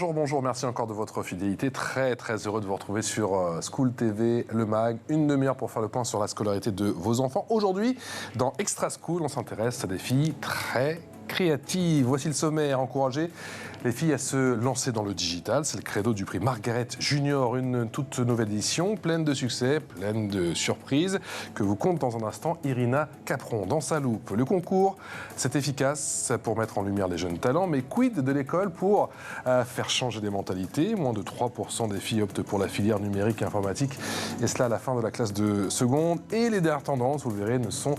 bonjour, merci encore de votre fidélité. Très heureux de vous retrouver sur School TV, le MAG. Une demi-heure pour faire le point sur la scolarité de vos enfants. Aujourd'hui, dans Extra School, on s'intéresse à des filles très créatives. Voici le sommaire. Encourager les filles à se lancer dans le digital. C'est le credo du prix Margaret Junior, une toute nouvelle édition, pleine de succès, pleine de surprises, que vous compte dans un instant Irina Capron. Dans sa loupe, le concours, c'est efficace pour mettre en lumière les jeunes talents, mais quid de l'école pour faire changer des mentalités? Moins de 3% des filles optent pour la filière numérique et informatique, et cela à la fin de la classe de seconde. Et les dernières tendances, vous le verrez, ne sont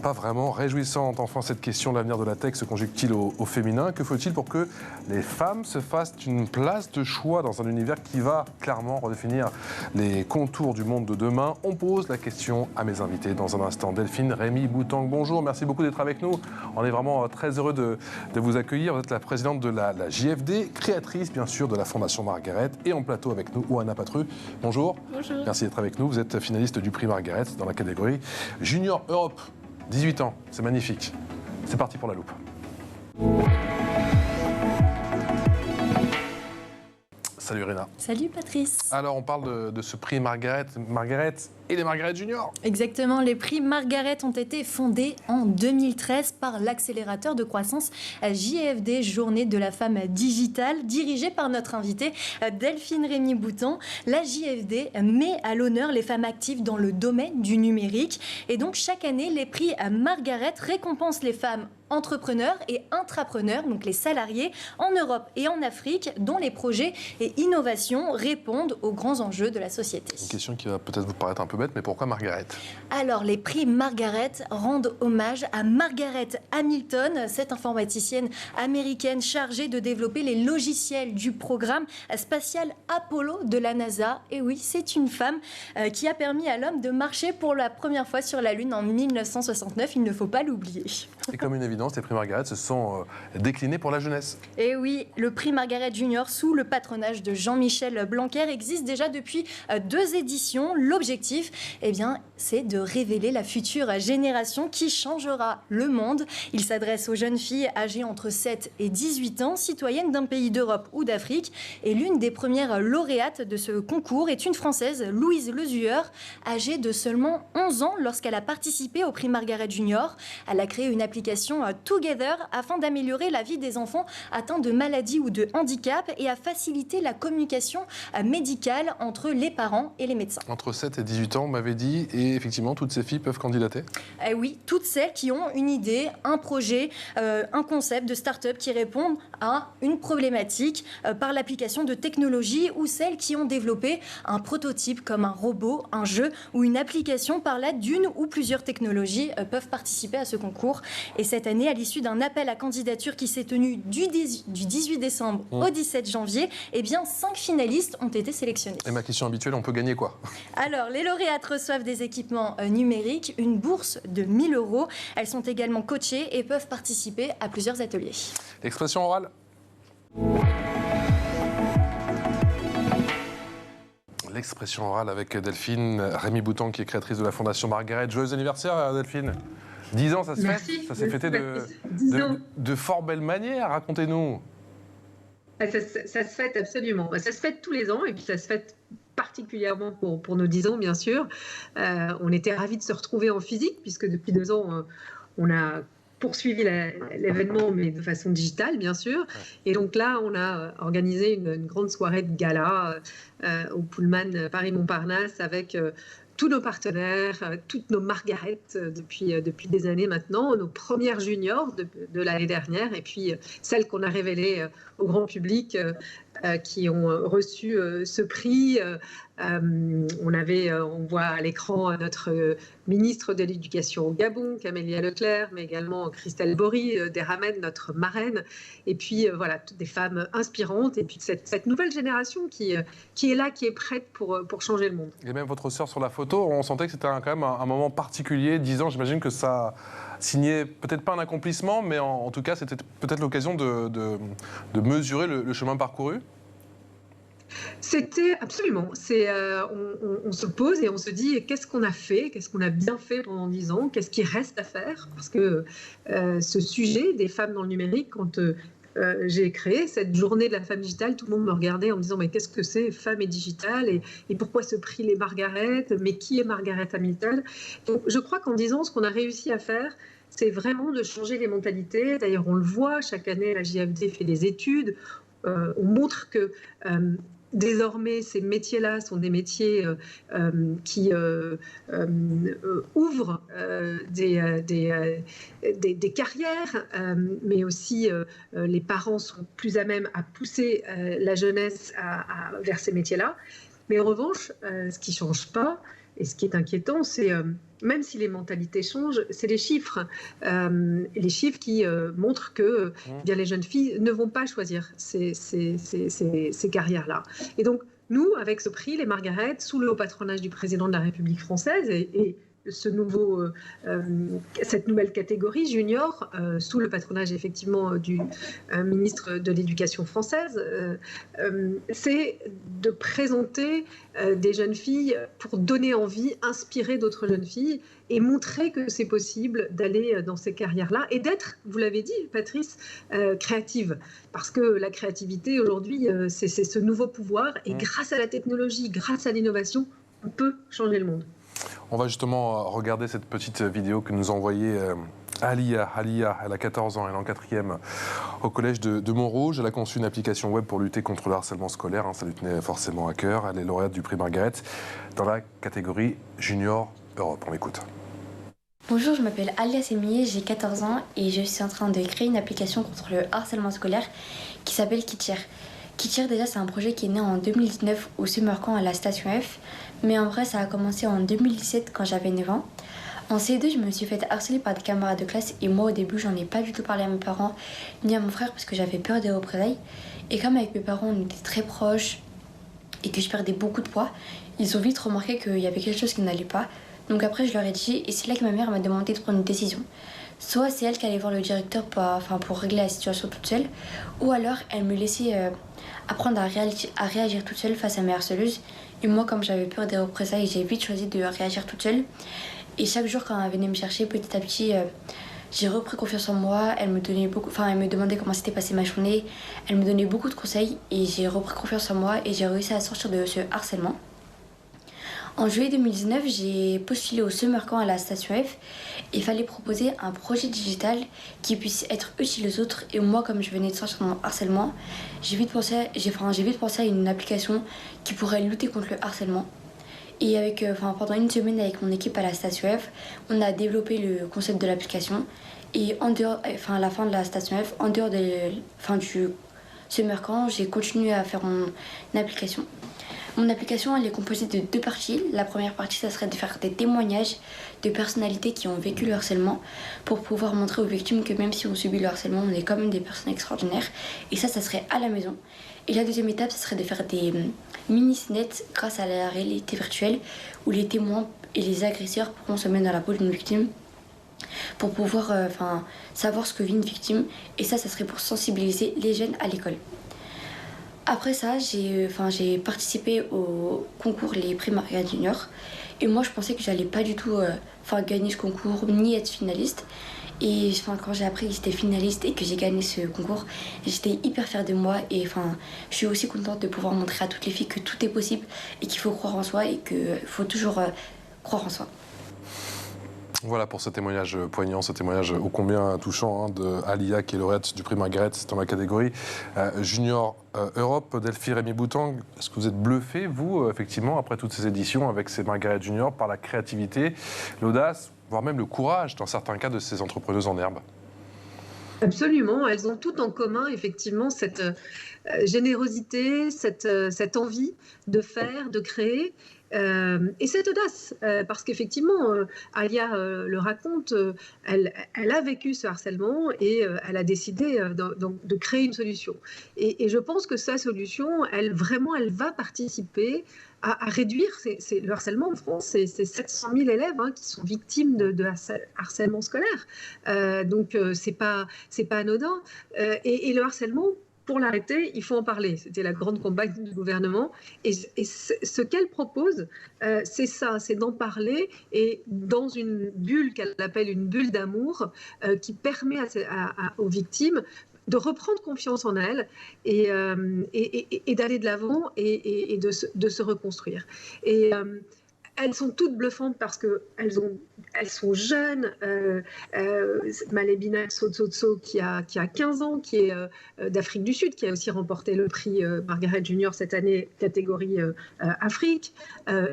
pas vraiment réjouissantes. Enfin, cette question, l'avenir de la tech se conjugue-t-il au féminin? Que faut-il pour que les femmes se fassent une place de choix dans un univers qui va clairement redéfinir les contours du monde de demain? On pose la question à mes invités dans un instant. Delphine Rémy Boutang, bonjour, merci beaucoup d'être avec nous. On est vraiment très heureux de vous accueillir. Vous êtes la présidente de la JFD, créatrice bien sûr de la Fondation Margaret, et en plateau avec nous, Oana Patru. Bonjour. Bonjour. Merci d'être avec nous. Vous êtes finaliste du prix Margaret dans la catégorie Junior Europe. 18 ans, c'est magnifique. C'est parti pour la loupe. Salut Irina. Salut Patrice. Alors on parle de ce prix Margaret et les Margaret Junior. Exactement, les prix Margaret ont été fondés en 2013 par l'accélérateur de croissance JFD, Journée de la femme digitale, dirigée par notre invitée Delphine Rémy Boutang. La JFD met à l'honneur les femmes actives dans le domaine du numérique. Et donc chaque année, les prix Margaret récompensent les femmes entrepreneurs et intrapreneurs, donc les salariés, en Europe et en Afrique, dont les projets et innovations répondent aux grands enjeux de la société. Une question qui va peut-être vous paraître un peu bête, mais pourquoi Margaret? Alors, les prix Margaret rendent hommage à Margaret Hamilton, cette informaticienne américaine chargée de développer les logiciels du programme spatial Apollo de la NASA. Et oui, c'est une femme qui a permis à l'homme de marcher pour la première fois sur la Lune en 1969, il ne faut pas l'oublier. Et comme une évidence, les prix Margaret se sont déclinés pour la jeunesse. Et oui, le prix Margaret Junior, sous le patronage de Jean-Michel Blanquer, existe déjà depuis 2 éditions. L'objectif, c'est de révéler la future génération qui changera le monde. Il s'adresse aux jeunes filles âgées entre 7 et 18 ans, citoyennes d'un pays d'Europe ou d'Afrique. Et l'une des premières lauréates de ce concours est une Française, Louise Lezueur, âgée de seulement 11 ans lorsqu'elle a participé au prix Margaret Junior. Elle a créé une application Together afin d'améliorer la vie des enfants atteints de maladies ou de handicap et à faciliter la communication médicale entre les parents et les médecins. Entre 7 et 18 ans, on m'avait dit, et effectivement, toutes ces filles peuvent candidater? Oui, toutes celles qui ont une idée, un projet, un concept de start-up qui répondent à une problématique par l'application de technologies, ou celles qui ont développé un prototype comme un robot, un jeu ou une application par l'aide d'une ou plusieurs technologies peuvent participer à ce concours. Et cette année, à l'issue d'un appel à candidature qui s'est tenu du 18 décembre au 17 janvier, 5 finalistes ont été sélectionnés. Et ma question habituelle, on peut gagner quoi? Alors, les lauréates reçoivent des équipements numériques, une bourse de 1 000 €. Elles sont également coachées et peuvent participer à plusieurs ateliers. L'expression orale. L'expression orale avec Delphine Rémy Boutang, qui est créatrice de la Fondation Margaret. Joyeux anniversaire Delphine. 10 ans, ça se fête? Ça s'est fêté de fort belle manière, racontez-nous. Ça se fête absolument. Ça se fête tous les ans et puis ça se fête particulièrement pour nos 10 ans, bien sûr. On était ravis de se retrouver en physique puisque depuis 2 ans, on a poursuivi l'événement, mais de façon digitale, bien sûr. Et donc là, on a organisé une grande soirée de gala au Pullman Paris-Montparnasse avec tous nos partenaires, toutes nos Margaret depuis des années maintenant, nos premières juniors de l'année dernière, et puis celles qu'on a révélées au grand public qui ont reçu ce prix. On voit à l'écran notre ministre de l'Éducation au Gabon, Camélia Leclerc, mais également Christelle Bory d'Eramen, notre marraine. Et puis voilà, toutes des femmes inspirantes. Et puis cette nouvelle génération qui est là, qui est prête pour changer le monde. Et même votre sœur sur la photo, on sentait que c'était quand même un moment particulier. 10 ans, j'imagine que ça signait peut-être pas un accomplissement, mais en tout cas, c'était peut-être l'occasion de mesurer le chemin parcouru. C'était absolument. On se pose et on se dit qu'est-ce qu'on a fait, qu'est-ce qu'on a bien fait pendant 10 ans, qu'est-ce qui reste à faire, parce que ce sujet des femmes dans le numérique, quand j'ai créé cette journée de la femme digitale. Tout le monde me regardait en me disant mais qu'est-ce que c'est femme et digitale et pourquoi ce prix les Margaret, mais qui est Margaret Hamilton? Donc je crois qu'en 10 ans, ce qu'on a réussi à faire, c'est vraiment de changer les mentalités. D'ailleurs, on le voit, chaque année, la JFD fait des études. On montre que désormais, ces métiers-là sont des métiers qui ouvrent des carrières, mais aussi les parents sont plus à même à pousser la jeunesse vers ces métiers-là. Mais en revanche, ce qui ne change pas, et ce qui est inquiétant, c'est même si les mentalités changent, c'est les chiffres. Les chiffres qui montrent que bien, les jeunes filles ne vont pas choisir ces carrières-là. Et donc, nous, avec ce prix, les Margaret, sous le haut patronage du président de la République française et cette nouvelle catégorie junior, sous le patronage effectivement du ministre de l'Éducation française, c'est de présenter des jeunes filles pour donner envie, inspirer d'autres jeunes filles et montrer que c'est possible d'aller dans ces carrières-là et d'être, vous l'avez dit Patrice, créative. Parce que la créativité aujourd'hui, c'est ce nouveau pouvoir et grâce à la technologie, grâce à l'innovation, on peut changer le monde. On va justement regarder cette petite vidéo que nous a envoyée Alia. Alia, elle a 14 ans, elle est en 4e au collège de Montrouge. Elle a conçu une application web pour lutter contre le harcèlement scolaire. Ça lui tenait forcément à cœur. Elle est lauréate du prix Margaret dans la catégorie Junior Europe. On l'écoute. Bonjour, je m'appelle Alia Semier, j'ai 14 ans et je suis en train de créer une application contre le harcèlement scolaire qui s'appelle Kitcher. Kitcher, déjà, c'est un projet qui est né en 2019 au Summer Camp à la Station F. Mais en vrai, ça a commencé en 2017 quand j'avais 9 ans. En CE2, je me suis fait harceler par des camarades de classe et moi, au début, j'en ai pas du tout parlé à mes parents ni à mon frère parce que j'avais peur des représailles. Et comme avec mes parents, on était très proches et que je perdais beaucoup de poids, ils ont vite remarqué qu'il y avait quelque chose qui n'allait pas. Donc après, je leur ai dit et c'est là que ma mère m'a demandé de prendre une décision. Soit c'est elle qui allait voir le directeur pour régler la situation toute seule, ou alors elle me laissait apprendre à réagir toute seule face à mes harceleuses. Et moi, comme j'avais peur des représailles, j'ai vite choisi de réagir toute seule. Et chaque jour, quand elle venait me chercher, petit à petit, j'ai repris confiance en moi. Elle me demandait comment s'était passée ma journée. Elle me donnait beaucoup de conseils et j'ai repris confiance en moi et j'ai réussi à sortir de ce harcèlement. En juillet 2019, j'ai postulé au Summer Camp à la Station F et il fallait proposer un projet digital qui puisse être utile aux autres. Et moi, comme je venais de sortir de mon harcèlement, j'ai vite pensé à une application qui pourrait lutter contre le harcèlement. Et pendant une semaine avec mon équipe à la Station F, on a développé le concept de l'application. Et à la fin de la Station F, en dehors du Summer Camp, j'ai continué à faire mon application. Mon application, elle est composée de 2 parties. La première partie, ça serait de faire des témoignages de personnalités qui ont vécu le harcèlement pour pouvoir montrer aux victimes que même si on subit le harcèlement, on est quand même des personnes extraordinaires. Et ça serait à la maison. Et la deuxième étape, ça serait de faire des mini-snets grâce à la réalité virtuelle où les témoins et les agresseurs pourront se mettre dans la peau d'une victime pour pouvoir savoir ce que vit une victime. Et ça serait pour sensibiliser les jeunes à l'école. Après ça, j'ai participé au concours Les Prix Margaret Junior. Et moi, je pensais que j'allais pas du tout gagner ce concours, ni être finaliste. Et quand j'ai appris que j'étais finaliste et que j'ai gagné ce concours, j'étais hyper fière de moi. Et je suis aussi contente de pouvoir montrer à toutes les filles que tout est possible et qu'il faut croire en soi et qu'il faut toujours croire en soi. Voilà pour ce témoignage poignant, ce témoignage ô combien touchant de Alia qui est lauréate du prix Margaret dans la catégorie Junior Europe. Delphi Rémy-Boutang, est-ce que vous êtes bluffé, vous, effectivement, après toutes ces éditions avec ces Margaret Junior, par la créativité, l'audace, voire même le courage, dans certains cas, de ces entrepreneuses en herbe? Absolument, elles ont toutes en commun, effectivement, cette générosité, cette envie de faire, de créer. Et cette audace, parce qu'effectivement, Alia le raconte, elle a vécu ce harcèlement et elle a décidé de créer une solution. Et je pense que sa solution, elle va participer à réduire le harcèlement en France. C'est 700 000 élèves qui sont victimes de harcèlement scolaire. Donc, c'est pas anodin. Et le harcèlement, pour l'arrêter, il faut en parler. C'était la grande campagne du gouvernement. Et ce qu'elle propose, c'est ça, c'est d'en parler et dans une bulle qu'elle appelle une bulle d'amour qui permet aux victimes de reprendre confiance en elles et d'aller de l'avant et de se reconstruire. Et elles sont toutes bluffantes parce qu'elles sont jeunes. Malebina Tsotso qui a 15 ans, qui est d'Afrique du Sud, qui a aussi remporté le prix Margaret Junior cette année, catégorie Afrique.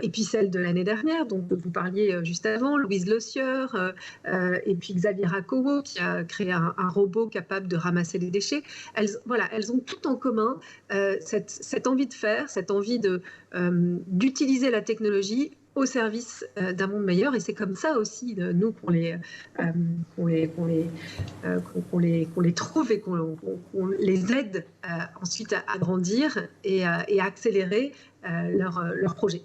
Et puis celle de l'année dernière, dont vous parliez juste avant, Louise Le Sieur, et puis Xavier Rakowo, qui a créé un robot capable de ramasser les déchets. Elles ont tout en commun cette envie de faire, cette envie d'utiliser la technologie au service d'un monde meilleur, et c'est comme ça aussi nous qu'on les trouve et qu'on les aide ensuite à grandir et à accélérer leur projet.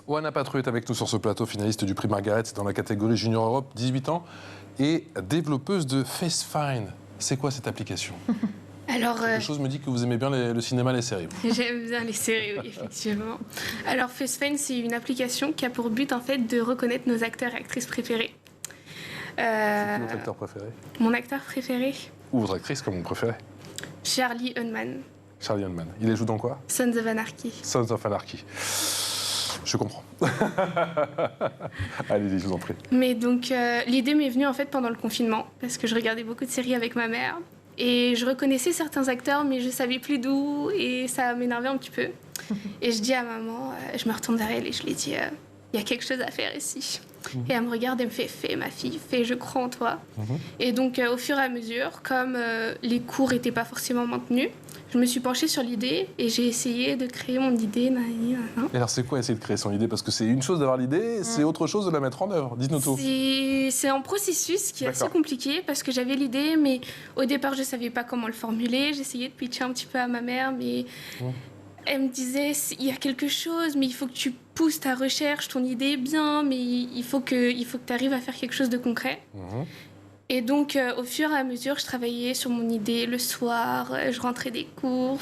Oana Patru est avec nous sur ce plateau, finaliste du prix Margaret dans la catégorie Junior Europe, 18 ans, et développeuse de FaceFind. C'est quoi cette application ? Alors, quelque chose me dit que vous aimez bien le cinéma, les séries. J'aime bien les séries, oui, effectivement. Alors, FaceFind, c'est une application qui a pour but, en fait, de reconnaître nos acteurs et actrices préférés. C'est qui votre acteur préféré ? Mon acteur préféré ? Ou votre actrice, comme vous préférez ? Charlie Hunnam. Charlie Hunnam. Il les joue dans quoi ? Sons of Anarchy. Sons of Anarchy. Je comprends. Allez-y, je vous en prie. Mais donc, l'idée m'est venue, en fait, pendant le confinement, parce que je regardais beaucoup de séries avec ma mère. Et je reconnaissais certains acteurs, mais je ne savais plus d'où, et ça m'énervait un petit peu. Et je dis à maman, je me retourne vers elle et je lui dis, il y a quelque chose à faire ici. Et elle me regarde et me fait, fais ma fille, fais, je crois en toi. Et donc, au fur et à mesure, comme les cours n'étaient pas forcément maintenus, je me suis penchée sur l'idée et j'ai essayé de créer mon idée. Et alors, c'est quoi essayer de créer son idée ? Parce que c'est une chose d'avoir l'idée, c'est autre chose de la mettre en œuvre. Dites-nous tout. C'est un processus qui est assez compliqué parce que j'avais l'idée, mais au départ, je ne savais pas comment le formuler. J'essayais de pitcher un petit peu à ma mère, mais elle me disait, il y a quelque chose, mais il faut que tu pousses ta recherche, ton idée est bien, mais il faut que tu arrives à faire quelque chose de concret. Et donc, au fur et à mesure, je travaillais sur mon idée le soir, je rentrais des cours,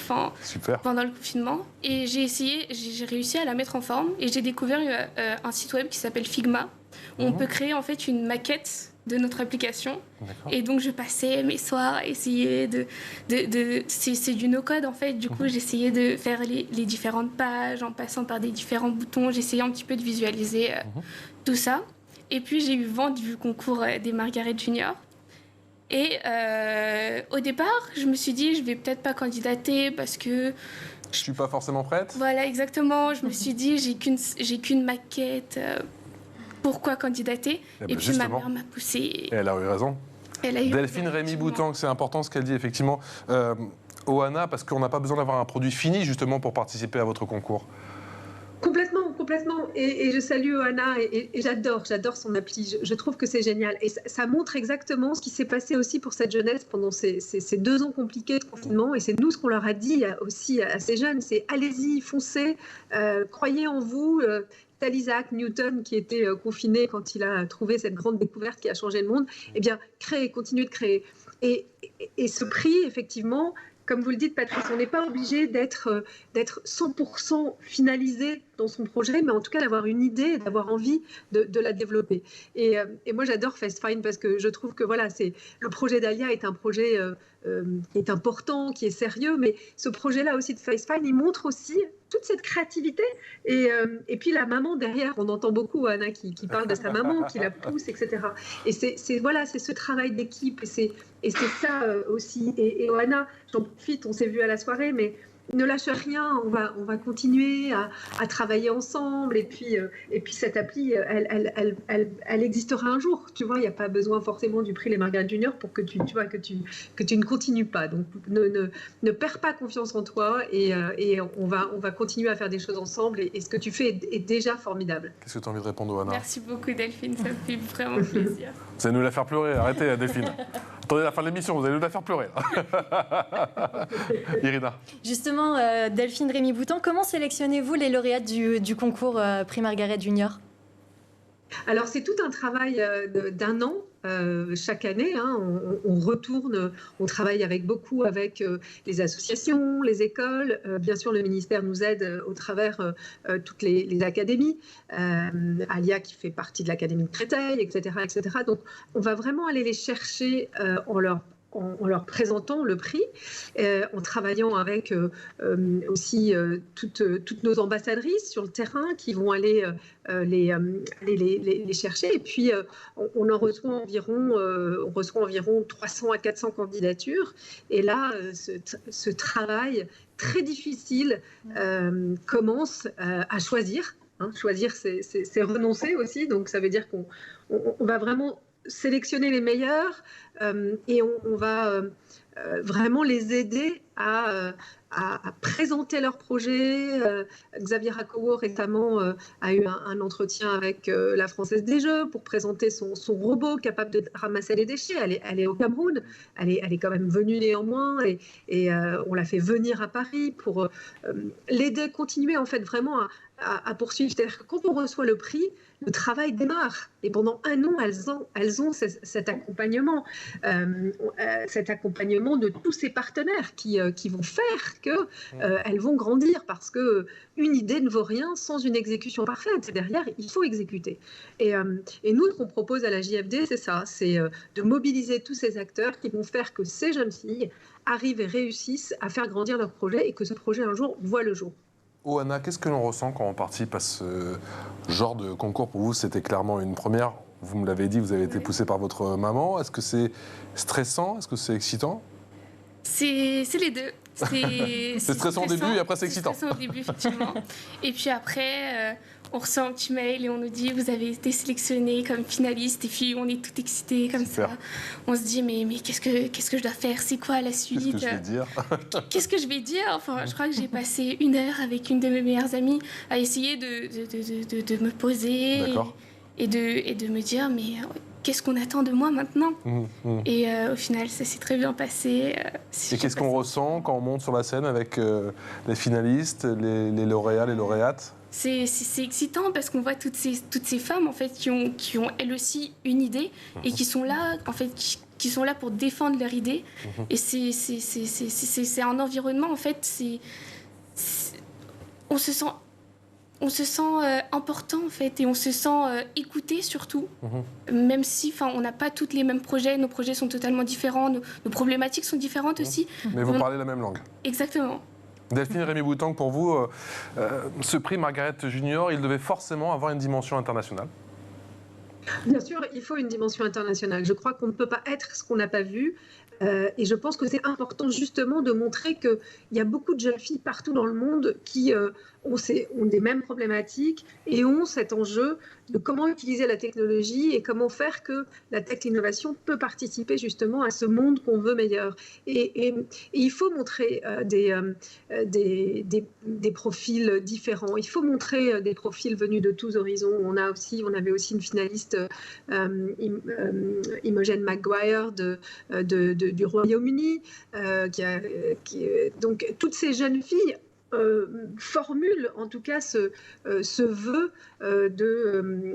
pendant le confinement. Et j'ai réussi à la mettre en forme. Et j'ai découvert un site web qui s'appelle Figma, où on peut créer en fait une maquette de notre application. Et donc, je passais mes soirs à essayer c'est du no-code en fait. Du coup, j'essayais de faire les différentes pages en passant par des différents boutons. J'essayais un petit peu de visualiser tout ça. Et puis, j'ai eu vent du concours des Margaret Junior. Et au départ, je me suis dit, je vais peut-être pas candidater parce que... Je suis pas forcément prête ? Voilà, exactement. Je me suis dit, j'ai qu'une maquette. Pourquoi candidater ? Et puis, ma mère m'a poussée. Et elle a eu raison. Delphine Rémy-Boutan, c'est important ce qu'elle dit, effectivement. Oana, parce qu'on n'a pas besoin d'avoir un produit fini, justement, pour participer à votre concours. Complètement. Et je salue Oana et j'adore son appli. Je trouve que c'est génial. Et ça montre exactement ce qui s'est passé aussi pour cette jeunesse pendant ces 2 ans compliqués de confinement. Et c'est nous ce qu'on leur a dit aussi à ces jeunes, c'est allez-y, foncez, croyez en vous. Isaac Newton, qui était confiné quand il a trouvé cette grande découverte qui a changé le monde, eh bien, continuez de créer. Et ce prix, effectivement, comme vous le dites, Patrice, on n'est pas obligé d'être 100% finalisé dans son projet, mais en tout cas d'avoir une idée et d'avoir envie de la développer. Et moi, j'adore FaceFind parce que je trouve que le projet d'Alia est un projet qui est important, qui est sérieux, mais ce projet-là aussi de FaceFind, il montre aussi toute cette créativité. Et puis la maman derrière, on entend beaucoup Anna qui parle de sa maman, qui la pousse, etc. Et c'est ce travail d'équipe, et c'est ça aussi. Et Anna, j'en profite, on s'est vu à la soirée, mais ne lâche rien, on va continuer à travailler ensemble, et puis cette appli, elle existera un jour, tu vois, il n'y a pas besoin forcément du prix Les Margaret Junior pour que tu ne continues pas, donc ne perds pas confiance en toi, et on va continuer à faire des choses ensemble, et ce que tu fais est déjà formidable. Qu'est-ce que tu as envie de répondre, Anna ? Merci beaucoup Delphine, ça me fait vraiment plaisir. Vous allez nous la faire pleurer, arrêtez Delphine. Attendez la fin de l'émission, vous allez nous la faire pleurer. Irina. Justement, Delphine Rémy-Boutan, comment sélectionnez-vous les lauréates du concours Prix Margaret Junior ? Alors, c'est tout un travail d'1 an. Chaque année, on retourne, on travaille beaucoup avec les associations, les écoles. Bien sûr, le ministère nous aide au travers toutes les académies. Alia qui fait partie de l'académie de Créteil, etc., etc. Donc, on va vraiment aller les chercher en leur en leur présentant le prix, en travaillant avec aussi toutes nos ambassadrices sur le terrain qui vont aller les chercher. Et puis, on reçoit environ 300 à 400 candidatures. Et là, ce travail très difficile commence à choisir. Choisir, c'est renoncer aussi. Donc, ça veut dire qu'on va vraiment sélectionner les meilleurs et on va vraiment les aider à présenter leur projet. Xavier Rakowo récemment a eu un entretien avec la Française des Jeux pour présenter son robot capable de ramasser les déchets. Elle est au Cameroun, elle est quand même venue néanmoins et on l'a fait venir à Paris pour l'aider, continuer en fait vraiment à poursuivre. C'est-à-dire que quand on reçoit le prix, le travail démarre. Et pendant un an, elles ont cet accompagnement de tous ces partenaires qui vont faire qu'elles vont grandir, parce qu'une idée ne vaut rien sans une exécution parfaite. Et derrière, il faut exécuter. Et nous, ce qu'on propose à la JFD, c'est ça, c'est de mobiliser tous ces acteurs qui vont faire que ces jeunes filles arrivent et réussissent à faire grandir leur projet et que ce projet, un jour, voit le jour. Oana, qu'est-ce que l'on ressent quand on participe à ce genre de concours? Pour vous, c'était clairement une première. Vous me l'avez dit, vous avez été poussé par votre maman. Est-ce que c'est stressant? Est-ce que c'est excitant? C'est les deux. C'est stressant au début et après c'est excitant. C'est stressant au début, effectivement. Et puis après, on reçoit un petit mail et on nous dit vous avez été sélectionné comme finaliste. Et puis on est tout excités comme Super. ça. On se dit mais qu'est-ce que je dois faire? C'est quoi la suite? Qu'est-ce que je vais dire? Qu'est-ce que je vais dire? Enfin, je crois que j'ai passé 1 heure avec une de mes meilleures amies à essayer de me poser et de me dire mais qu'est-ce qu'on attend de moi maintenant? Et au final, ça s'est très bien passé. Et qu'est-ce qu'on ressent quand on monte sur la scène avec les finalistes, les lauréats, les lauréates? C'est excitant parce qu'on voit toutes ces femmes en fait qui ont elles aussi une idée et qui sont là en fait qui sont là pour défendre leur idée. Et c'est un environnement en fait. On se sent important en fait et on se sent écouté surtout, même si on n'a pas tous les mêmes projets, nos projets sont totalement différents, nos problématiques sont différentes aussi. Mais vous parlez la même langue. Exactement. Delphine Rémy-Boutang, pour vous, ce prix Margaret Junior, il devait forcément avoir une dimension internationale? Bien sûr, il faut une dimension internationale. Je crois qu'on ne peut pas être ce qu'on n'a pas vu. Et je pense que c'est important justement de montrer qu'il y a beaucoup de jeunes filles partout dans le monde qui ont des mêmes problématiques et ont cet enjeu de comment utiliser la technologie et comment faire que la tech innovation peut participer justement à ce monde qu'on veut meilleur. Et il faut montrer des profils différents. Il faut montrer des profils venus de tous horizons. On avait aussi une finaliste, Imogen Maguire du Royaume-Uni, donc toutes ces jeunes filles formule en tout cas ce vœu de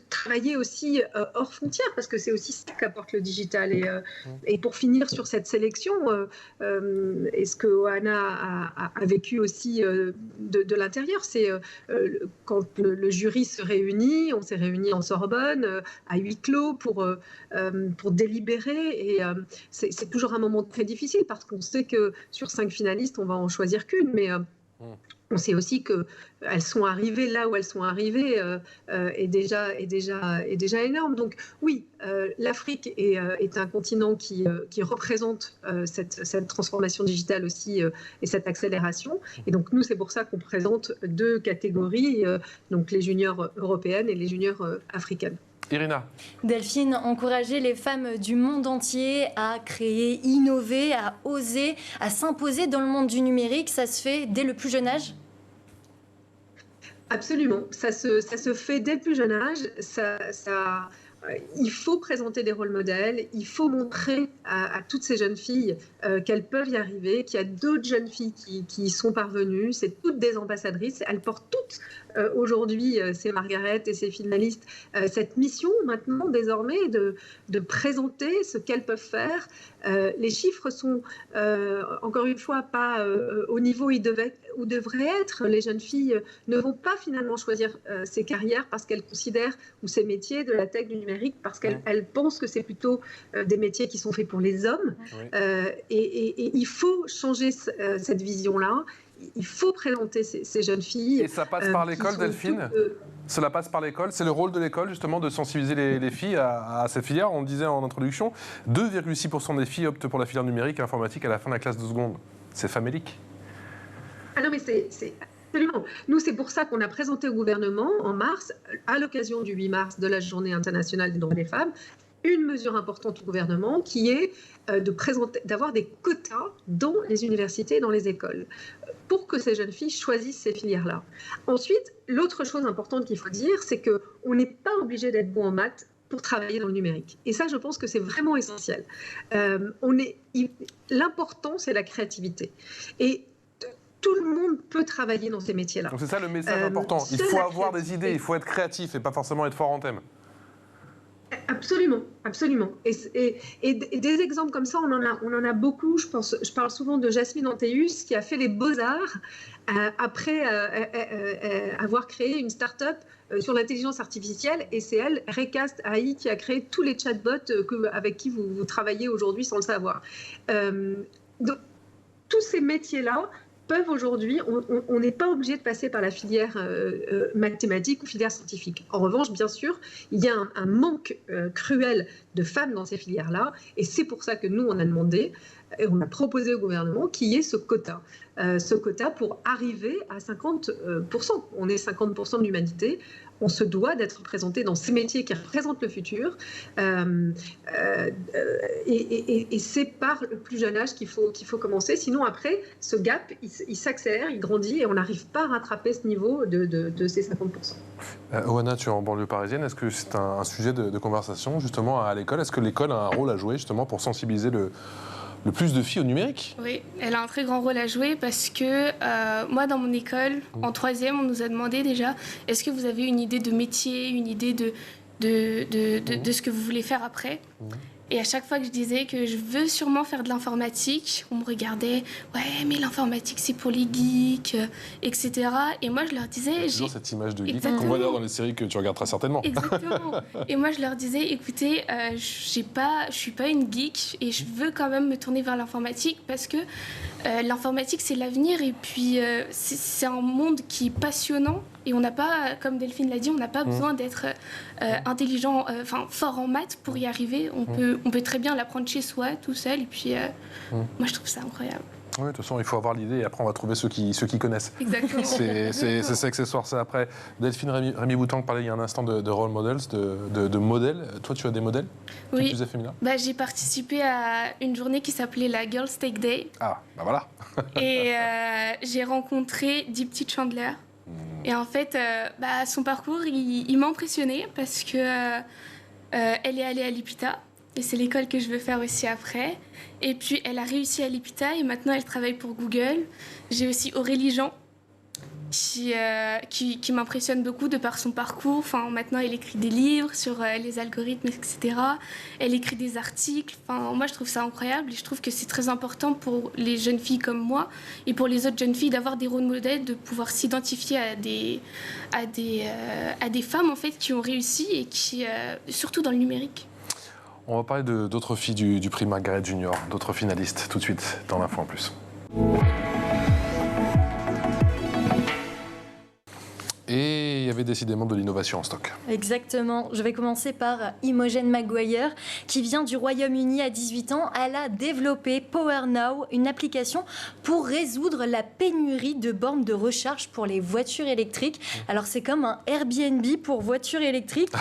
travailler aussi hors frontières, parce que c'est aussi ça qu'apporte le digital. Et pour finir sur cette sélection, et ce que Oana a vécu aussi de l'intérieur, c'est quand le jury se réunit, on s'est réunis en Sorbonne, à huis clos pour délibérer, et c'est toujours un moment très difficile, parce qu'on sait que sur 5 finalistes, on va en choisir qu'une, mais on sait aussi qu'elles sont arrivées là où elles sont arrivées est déjà énorme. Donc oui, l'Afrique est un continent qui représente cette transformation digitale aussi et cette accélération. Et donc nous, c'est pour ça qu'on présente 2 catégories, donc les juniors européennes et les juniors africaines. Irina. Delphine, encourager les femmes du monde entier à créer, innover, à oser, à s'imposer dans le monde du numérique, ça se fait dès le plus jeune âge? Absolument, ça se fait dès le plus jeune âge. Il faut présenter des rôles modèles, il faut montrer à toutes ces jeunes filles qu'elles peuvent y arriver, qu'il y a d'autres jeunes filles qui y sont parvenues, c'est toutes des ambassadrices, elles portent toutes porte aujourd'hui ces Margaret et ces finalistes cette mission maintenant désormais de présenter ce qu'elles peuvent faire. Les chiffres sont encore une fois pas au niveau où ils devraient être. Les jeunes filles ne vont pas finalement choisir ces carrières parce qu'elles considèrent, ou ces métiers de la tech, du numérique, parce qu'elles pensent que c'est plutôt des métiers qui sont faits pour les hommes. Et il faut changer cette vision-là. Il faut présenter ces jeunes filles. Et ça passe par l'école, Delphine Cela passe par l'école. C'est le rôle de l'école, justement, de sensibiliser les filles à ces filières. On le disait en introduction, 2,6% des filles optent pour la filière numérique et informatique à la fin de la classe de seconde. C'est famélique. Ah non, mais c'est absolument. Nous, c'est pour ça qu'on a présenté au gouvernement, en mars, à l'occasion du 8 mars, de la Journée internationale des droits des femmes, une mesure importante au gouvernement qui est d'avoir des quotas dans les universités et dans les écoles pour que ces jeunes filles choisissent ces filières-là. Ensuite, l'autre chose importante qu'il faut dire, c'est qu'on n'est pas obligé d'être bon en maths pour travailler dans le numérique. Et ça, je pense que c'est vraiment essentiel. L'important, c'est la créativité. Et tout le monde peut travailler dans ces métiers-là. Donc c'est ça le message important. Il faut avoir des idées, il faut être créatif et pas forcément être fort en thème. Absolument, absolument. Et des exemples comme ça, on en a beaucoup. Je parle souvent de Jasmine Antéus qui a fait les Beaux-Arts après avoir créé une start-up sur l'intelligence artificielle. Et c'est elle, Recast AI, qui a créé tous les chatbots avec qui vous travaillez aujourd'hui sans le savoir. Donc, tous ces métiers-là peuvent aujourd'hui, on n'est pas obligé de passer par la filière mathématique ou filière scientifique. En revanche, bien sûr, il y a un manque cruel de femmes dans ces filières-là, et c'est pour ça que nous, on a demandé, et on a proposé au gouvernement qu'il y ait ce quota pour arriver à 50%. On est 50% de l'humanité. On se doit d'être représenté dans ces métiers qui représentent le futur. Et c'est par le plus jeune âge qu'il faut commencer. Sinon, après, ce gap, il s'accélère, il grandit et on n'arrive pas à rattraper ce niveau de ces 50%. Oana, tu es en banlieue parisienne. Est-ce que c'est un sujet de conversation, justement, à l'école? Est-ce que l'école a un rôle à jouer, justement, pour sensibiliser le plus de filles au numérique? Oui, elle a un très grand rôle à jouer parce que moi, dans mon école, en 3e, on nous a demandé déjà, est-ce que vous avez une idée de métier, une idée de ce que vous voulez faire après? Et à chaque fois que je disais que je veux sûrement faire de l'informatique, on me regardait, ouais, mais l'informatique, c'est pour les geeks, etc. Et moi, je leur disais... Toujours cette image de geek qu'on voit d'ailleurs dans les séries que tu regardes très certainement. Exactement. Et moi, je leur disais, écoutez, je suis pas une geek et je veux quand même me tourner vers l'informatique parce que l'informatique, c'est l'avenir et puis c'est un monde qui est passionnant. Et on n'a pas, comme Delphine l'a dit, on n'a pas besoin d'être intelligent, fort en maths pour y arriver. On peut très bien l'apprendre chez soi, tout seul. Et puis, moi, je trouve ça incroyable. Oui, de toute façon, il faut avoir l'idée et après, on va trouver ceux qui connaissent. Exactement. C'est accessoire, c'est après. Delphine, Rémi Boutan parlait il y a un instant de role models, de modèles. Toi, tu as des modèles? Oui. Plus féminins? J'ai participé à une journée qui s'appelait la Girls Take Day. Ah, bah voilà. Et j'ai rencontré Deepti Chandler. Et en fait, son parcours, il m'a impressionnée parce que elle est allée à l'EPITA. Et c'est l'école que je veux faire aussi après. Et puis, elle a réussi à l'EPITA et maintenant, elle travaille pour Google. J'ai aussi Aurélie Jean, qui m'impressionne beaucoup de par son parcours. Enfin, maintenant, elle écrit des livres sur les algorithmes, etc. Elle écrit des articles. Enfin, moi, je trouve ça incroyable et je trouve que c'est très important pour les jeunes filles comme moi et pour les autres jeunes filles d'avoir des rôles modèles, de pouvoir s'identifier à des femmes, en fait, qui ont réussi et qui, surtout dans le numérique. On va parler d'autres filles du prix Margaret Junior, d'autres finalistes, tout de suite, dans l'Info en plus. Et il y avait décidément de l'innovation en stock. Exactement. Je vais commencer par Imogen Maguire, qui vient du Royaume-Uni à 18 ans. Elle a développé PowerNow, une application pour résoudre la pénurie de bornes de recharge pour les voitures électriques. Alors, c'est comme un Airbnb pour voitures électriques.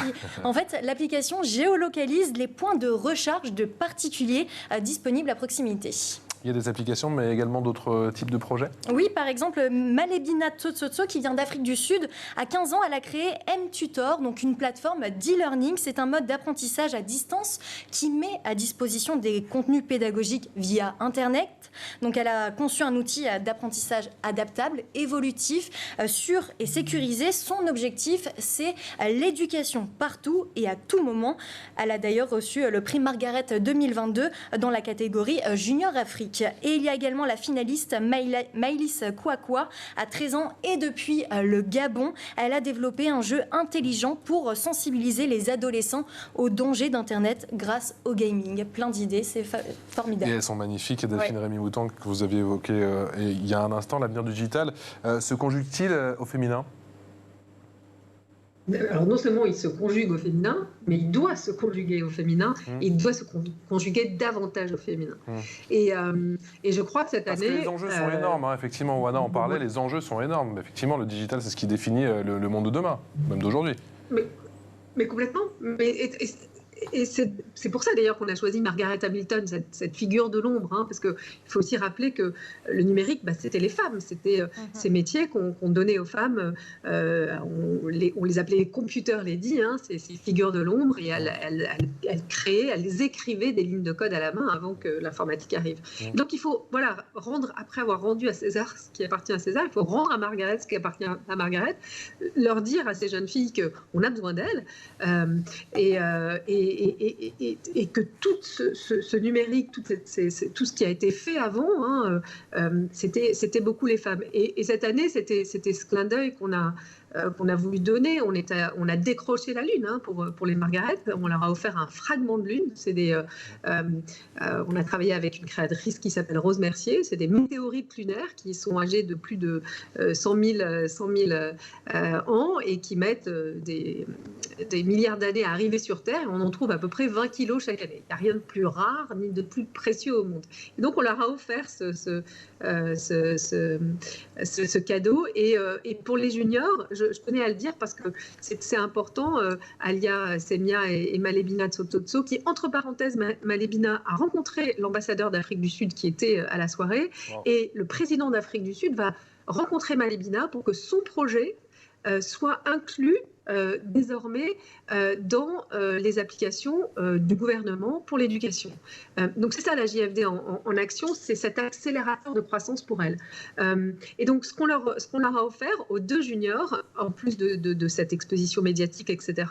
En fait, l'application géolocalise les points de recharge de particuliers disponibles à proximité. Il y a des applications, mais également d'autres types de projets? Oui, par exemple, Malebina Tsotsotso, qui vient d'Afrique du Sud, à 15 ans, elle a créé M-Tutor, donc une plateforme d'e-learning. C'est un mode d'apprentissage à distance qui met à disposition des contenus pédagogiques via Internet. Donc, elle a conçu un outil d'apprentissage adaptable, évolutif, sûr et sécurisé. Son objectif, c'est l'éducation partout et à tout moment. Elle a d'ailleurs reçu le prix Margaret 2022 dans la catégorie Junior Afrique. Et il y a également la finaliste Maïlis Kouakoua, à 13 ans et depuis le Gabon. Elle a développé un jeu intelligent pour sensibiliser les adolescents aux dangers d'Internet grâce au gaming. Plein d'idées, c'est formidable. Et elles sont magnifiques. Et Delphine Rémy-Mouton, que vous aviez évoqué il y a un instant, l'avenir du digital, se conjugue-t-il au féminin? Alors non seulement il se conjugue au féminin, mais il doit se conjuguer au féminin, et il doit se conjuguer davantage au féminin. Et je crois que cette année... Parce que les enjeux sont énormes, hein, effectivement, Oana en parlait, les enjeux sont énormes. Effectivement, le digital, c'est ce qui définit le monde de demain, même d'aujourd'hui. Mais complètement. Et c'est pour ça d'ailleurs qu'on a choisi Margaret Hamilton, cette figure de l'ombre, hein, parce qu'il faut aussi rappeler que le numérique, c'était les femmes, c'était ces métiers qu'on donnait aux femmes, on les appelait computer lady, hein, ces figures de l'ombre, et elles créaient, elles écrivaient des lignes de code à la main avant que l'informatique arrive. Donc il faut rendre, après avoir rendu à César ce qui appartient à César, il faut rendre à Margaret ce qui appartient à Margaret, leur dire à ces jeunes filles qu'on a besoin d'elles, et que tout ce numérique, tout ce qui a été fait avant, hein, c'était beaucoup les femmes. Et cette année, c'était ce clin d'œil qu'on a voulu donner. On a décroché la Lune, hein, pour les Margaret. On leur a offert un fragment de Lune. On a travaillé avec une créatrice qui s'appelle Rose Mercier. C'est des météorites lunaires qui sont âgées de plus de 100 000 ans et qui mettent des milliards d'années à arriver sur Terre. Et on en trouve à peu près 20 kilos chaque année. Il n'y a rien de plus rare ni de plus précieux au monde. Et donc on leur a offert ce cadeau. Et pour les juniors, je tenais à le dire parce que c'est important, Alia Semia et Malebina Tsotsotso, qui, entre parenthèses, Malebina a rencontré l'ambassadeur d'Afrique du Sud qui était à la soirée, et le président d'Afrique du Sud va rencontrer Malebina pour que son projet soit inclus désormais dans les applications du gouvernement pour l'éducation. Donc c'est ça la JFD en action, c'est cet accélérateur de croissance pour elle. Et donc ce qu'on leur a offert aux deux juniors, en plus de cette exposition médiatique, etc.,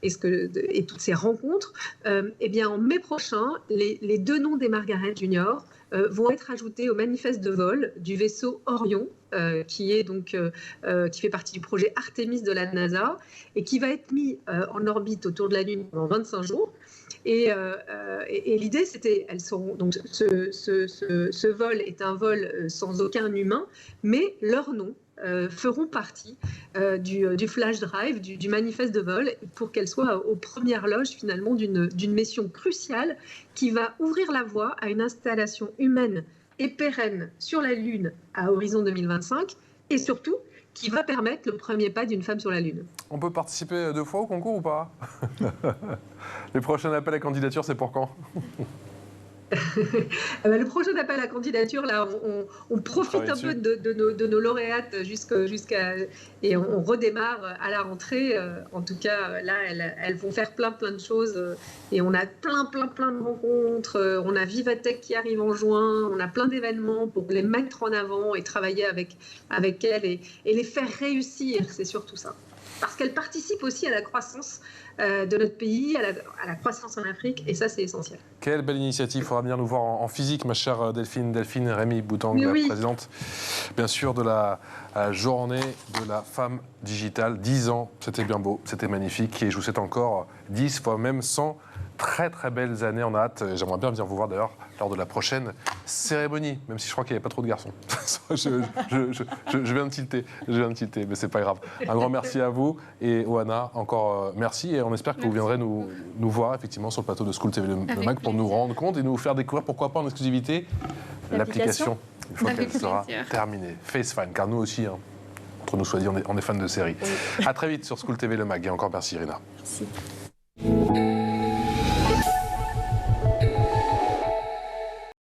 et toutes ces rencontres, eh bien en mai prochain, les deux noms des Margaret Juniors vont être ajoutés au manifeste de vol du vaisseau Orion, qui fait partie du projet Artemis de la NASA et qui va être mis en orbite autour de la Lune pendant 25 jours. Et l'idée, c'était, ce vol est un vol sans aucun humain, mais leurs noms feront partie du flash drive, du manifeste de vol, pour qu'elle soit aux premières loges finalement d'une mission cruciale qui va ouvrir la voie à une installation humaine et pérenne sur la Lune à horizon 2025, et surtout qui va permettre le premier pas d'une femme sur la Lune. On peut participer 2 fois au concours ou pas? Les prochains appels à candidature, c'est pour quand? Le prochain appel à candidature, là, on profite un peu de nos lauréates et on redémarre à la rentrée. En tout cas, là, elles vont faire plein de choses et on a plein de rencontres. On a Vivatech qui arrive en juin. On a plein d'événements pour les mettre en avant et travailler avec elles et les faire réussir. C'est surtout ça. Parce qu'elles participent aussi à la croissance de notre pays, à la croissance en Afrique, et ça, c'est essentiel. Quelle belle initiative. Il faudra venir nous voir en physique, ma chère Delphine Rémy-Mouton, la présidente, bien sûr, de la journée de la femme digitale. 10 ans, c'était bien beau, c'était magnifique, et je vous souhaite encore 10 fois même 100 très belles années. On a hâte. J'aimerais bien venir vous voir d'ailleurs lors de la prochaine cérémonie, même si je crois qu'il n'y avait pas trop de garçons. je viens de tilter, mais c'est pas grave. Un grand merci à vous, et Oana, encore merci, et on espère que vous viendrez nous voir effectivement sur le plateau de School TV Le Mag pour nous rendre compte et nous faire découvrir, pourquoi pas en exclusivité, l'application une fois qu'elle sera terminée. FaceFind, car nous aussi, hein, entre nous soit dit, on est fans de séries. À très vite sur School TV Le Mag, et encore merci Irina. Merci.